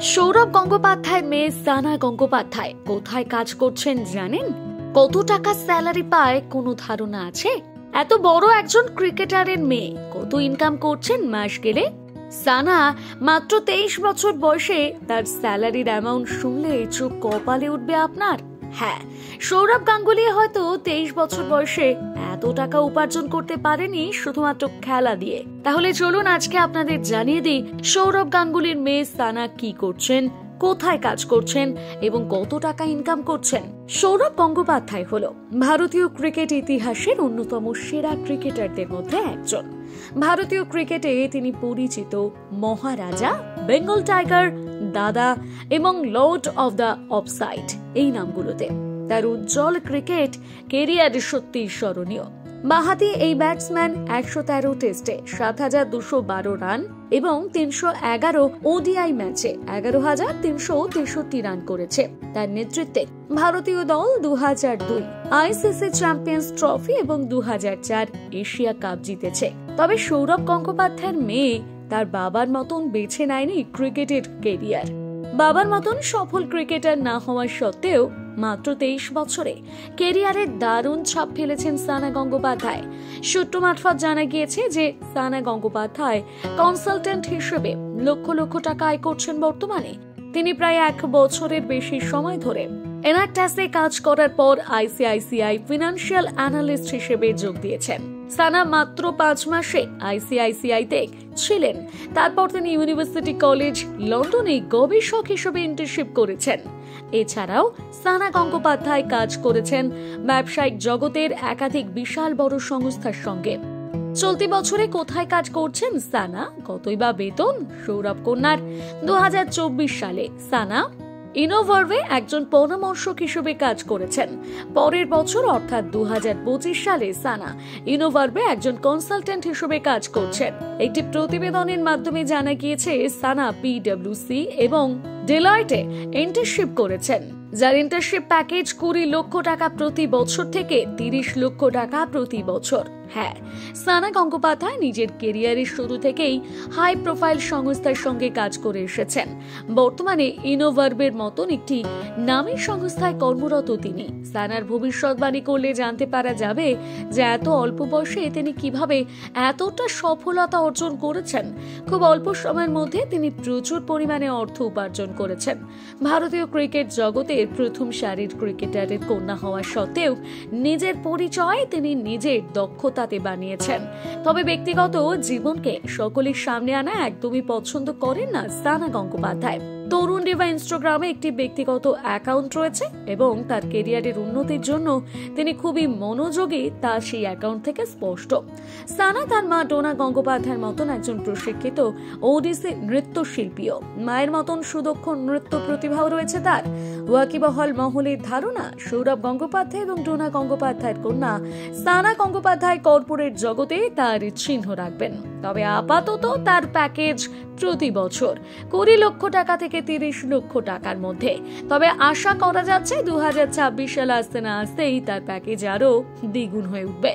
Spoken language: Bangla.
সৌরভ গঙ্গোপাধ্যায়ের মেয়ে সানা গঙ্গোপাধ্যায় কোথায় কাজ করছেন জানেন? কত টাকা স্যালারি পায় কোনো ধারণা আছে? এত বড় একজন ক্রিকেটারের মেয়ে কত ইনকাম করছেন মাস গেলে? সানা মাত্র 23 বছর বয়সে তার স্যালারির অ্যামাউন্ট শুনলে চোখ কপালে উঠবে আপনার। হ্যাঁ, সৌরভ গাঙ্গুলি হয়তো 23 বছর বয়সে এত টাকা উপার্জন করতে পারেনি শুধুমাত্র খেলা দিয়ে। তাহলে চলুন আজকে আপনাদের জানিয়ে দিই সৌরভ গাঙ্গুলির মেয়ে সানা কি করছেন, কোথায় কাজ করছেন এবং কত টাকা ইনকাম করছেন। সৌরভ গঙ্গোপাধ্যায় হলো ভারতীয় ক্রিকেট ইতিহাসের অন্যতম সেরা ক্রিকেটারদের মধ্যে একজন। ভারতীয় ক্রিকেটে তিনি পরিচিত মহারাজা, বেঙ্গল টাইগার, দাদা এবং লর্ড অফ দ্য অফসাইড এই নামগুলোতে। তার উজ্জ্বল ক্রিকেট কেরিয়ার সত্যি স্মরণীয়। বাঁহাতি এই ব্যাটসম্যান 113 টেস্টে 7,212 রান এবং 311 ওডিআই ম্যাচে 11,363 রান করেছে। তার নেতৃত্বে ভারতীয় দল 2002 আইসিসি চ্যাম্পিয়ন্স ট্রফি এবং 2004 এশিয়া কাপ জিতেছে। তবে সৌরভ গঙ্গোপাধ্যায়ের মেয়ে তার বাবার মতন বেছে নেয়নি ক্রিকেটের কেরিয়ার। বাবার মতন সফল ক্রিকেটার না হওয়া সত্ত্বেও মাত্র 23 বছরে কেরিয়ারের দারুণ ছাপ ফেলেছেন সানা গঙ্গোপাধ্যায়। সূত্র মারফত জানা গিয়েছে যে সানা গঙ্গোপাধ্যায় কনসালটেন্ট হিসেবে লক্ষ লক্ষ টাকা আয় করছেন বর্তমানে। তিনি প্রায় 1 বছরের বেশি সময় ধরে এনআরটিএসে কাজ করার পর আইসিআইসিআই ফিনান্সিয়াল অ্যানালিস্ট হিসেবে যোগ দিয়েছেন। সানা মাত্র 5 মাসে আইসিআইসিআইতে ছিলেন। তারপর তিনি ইউনিভার্সিটি কলেজ লন্ডনে গবেষক হিসেবে ইন্টার্নশিপ করেছেন। এছাড়াও সানা গঙ্গোপাধ্যায় কাজ করেছেন ব্যবসায়িক জগতের একাধিক বিশাল বড় সংস্থার সঙ্গে। চলতি বছরে কোথায় কাজ করছেন সানা, কতই বা বেতন সৌরভ কন্যার? 2024 সালে সানা ইনোভার্ভে একজন পরামর্শক হিসেবে কাজ করেছেন। পরের বছর অর্থাৎ 2025 সালে সানা ইনোভার্ভে একজন কনসালটেন্ট হিসেবে কাজ করছেন। একটি প্রতিবেদনের মাধ্যমে জানা গিয়েছে সানা পিডব্লিউসি এবং ডেলয়েটে ইন্টার্নশিপ করেছেন, যার ইন্টার্নশিপ প্যাকেজ 20 লক্ষ টাকা প্রতি বছর থেকে 30 লক্ষ টাকা প্রতি বছর। হ্যাঁ, সানা গঙ্গোপাধ্যায় নিজের কেরিয়ারের শুরু থেকেই হাই প্রোফাইল সংস্থার সঙ্গে কাজ করে এসেছেন। বর্তমানে ইনোভার্ভের মতন একটি নামী সংস্থায় কর্মরত তিনি। সানার ভবিষ্যৎবাণী করলে জানতে পারা যাবে যে এত অল্প বয়সে তিনি কিভাবে এতটা সফলতা অর্জন করেছেন। খুব অল্প সময়ের মধ্যে তিনি প্রচুর পরিমাণে অর্থ উপার্জন করেছেন। ভারতীয় ক্রিকেট জগতের প্রথম সারির ক্রিকেটারের কন্যা হওয়া সত্ত্বেও নিজের পরিচয় তিনি নিজের দক্ষতাতে বানিয়েছেন। তবে ব্যক্তিগত জীবনকে সকলের সামনে আনা একদমই পছন্দ করেন না সানা গঙ্গোপাধ্যায়। তরুণ ডিভা ইনস্টাগ্রামে একটি ব্যক্তিগত অ্যাকাউন্ট রয়েছে এবং তার কেরিয়ারের উন্নতির জন্য তিনি খুবই মনোযোগী, তা সেই অ্যাকাউন্ট থেকে স্পষ্ট। সানা তার মা ডোনা গঙ্গোপাধ্যায়ের মতন একজন প্রশিক্ষিত ওডিসি নৃত্যশিল্পীও। মায়ের মতন সুদক্ষ নৃত্য প্রতিভাও রয়েছে তার। ওয়াকিবহাল মহলের ধারণা সৌরভ গঙ্গোপাধ্যায় এবং ডোনা গঙ্গোপাধ্যায়ের কন্যা সানা গঙ্গোপাধ্যায় কর্পোরেট জগতে তার চিহ্ন রাখবেন। তবে আপাতত তার প্যাকেজ প্রতি বছর 20 লক্ষ টাকা থেকে 30 লক্ষ টাকার মধ্যে। তবে আশা করা যাচ্ছে 2026 সাল আসতে না আসতেই তার প্যাকেজ আরো দ্বিগুণ হয়ে উঠবে।